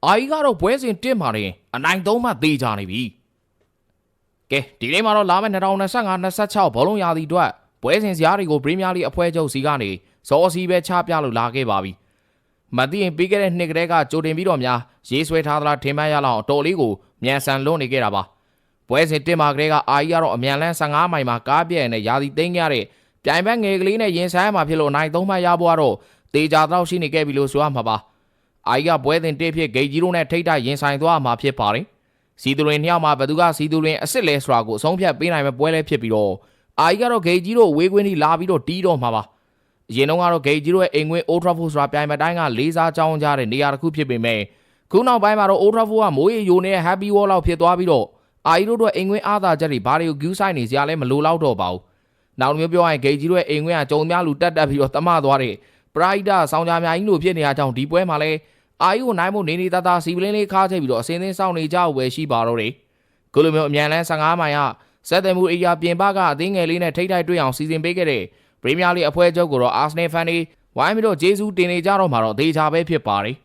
အာကြီးကတော့ပွဲစဉ်တစ်မှာတင်အနိုင်3မှသေးကြနေပြီကဲဒီနေ့မှာတော့လာမယ့်2025-26ဘောလုံးရာသီအတွက်ပွဲစဉ်စရာတွေကိုပရီးမီးယားလိအဖွဲ့ချုပ်စီကနေစောစီပဲချပြလို့လာခဲ့ပါပြီမသိရင်ပြီးခဲ့တဲ့နှစ်ကတည်းကကြိုတင်ပြီးတော့များရေးဆွဲထားသလားထင်မှတ်ရလောက်အတော်လေးကိုမြန်ဆန်လွန်နေခဲ့တာပါပွဲစဉ်တစ်မှာကတည်းကအာကြီးကတော့အမြန်လန်း15မိုင်မှာကားပြည့်နဲ့ရာသီသိမ်းရတဲ့ပြိုင်ဘက်ငယ်ကလေးနဲ့ရင်ဆိုင်ရမှာဖြစ်လို့အနိုင်3မှရဖို့ကတော့တေချာတော့ရှိနေခဲ့ပြီလို့ဆိုရမှာပါအာကြီးကပွဲစဉ်တစ်ဖြစ်ဂိတ်ကြီးတို့နဲ့ထိတ်တိုက်ရင်ဆိုင်သွားမှာဖြစ်ပါတယ်စီသူရင်နှစ်ယောက်မှာဘသူကစီသူရင်အစ်စ်လဲဆိုတာကိုအဆုံးဖြတ်ပေးနိုင်မဲ့ပွဲလဲဖြစ်ပြီးတော့အာကြီးကတော့ဂိတ်ကြီးတို့ဝေးကွင်းကြီးလာပြီးတော့တီးတော့မှာပါအရင်တုန်းကတော့ဂိတ်ကြီးတို့ရဲ့အိမ်ငွေ Old Trafford ဆိုတာပြိုင်ဘက်တိုင်းကလေးစားကြောင်းကြတဲ့နေရာတစ်ခုဖြစ်ပေမဲ့ခုနောက်ပိုင်းမှာတော့ Old Trafford ကမိုးရေယိုနေတဲ့ Happy Wall လောက်ဖြစ်သွားပြီးတော့အာကြီးတို့အိမ်ငွေအားသာချက်တွေဘာတွေကိုဂူးဆိုင်နေစရာလဲမလိုတော့တော့ပါဘူးနောက်မျိုးပြောရရင်ဂိတ်ကြီးတို့ရဲ့အိမ်ငွေကကြုံများလူတက်ပြီးတော့တမသွားတဲ့ပရိုက်တာဆောင်းကြများကြီးလို့ဖြစ်နေတာကြောင့်ဒီပွဲမှာလဲအာကြီးကိုနိုင်ဖို့နေသားစီပလင်းလေးခါချိန်ပြီးတော့အစင်းသင်းစောင့်နေကြဝယ်ရှိပါတော့တယ်ခုလိုမျိုးအမြန်လန်း15မိုင်ကစက်တယ်မှုအေယာပြင်ပကအသင်းငယ်လေးနဲ့ထိတ်ထိုက်တွေ့အောင်စီစဉ်ပေးခဲ့တဲ့ပရီးမီးယားလိအဖွဲ့ချုပ်ကိုတော့အာဆနယ်ဖန်တွေဝိုင်းပြီးတော့ဂျေဇူးတင်နေကြတော့မှာတော့ဒေချာပဲဖြစ်ပါတယ်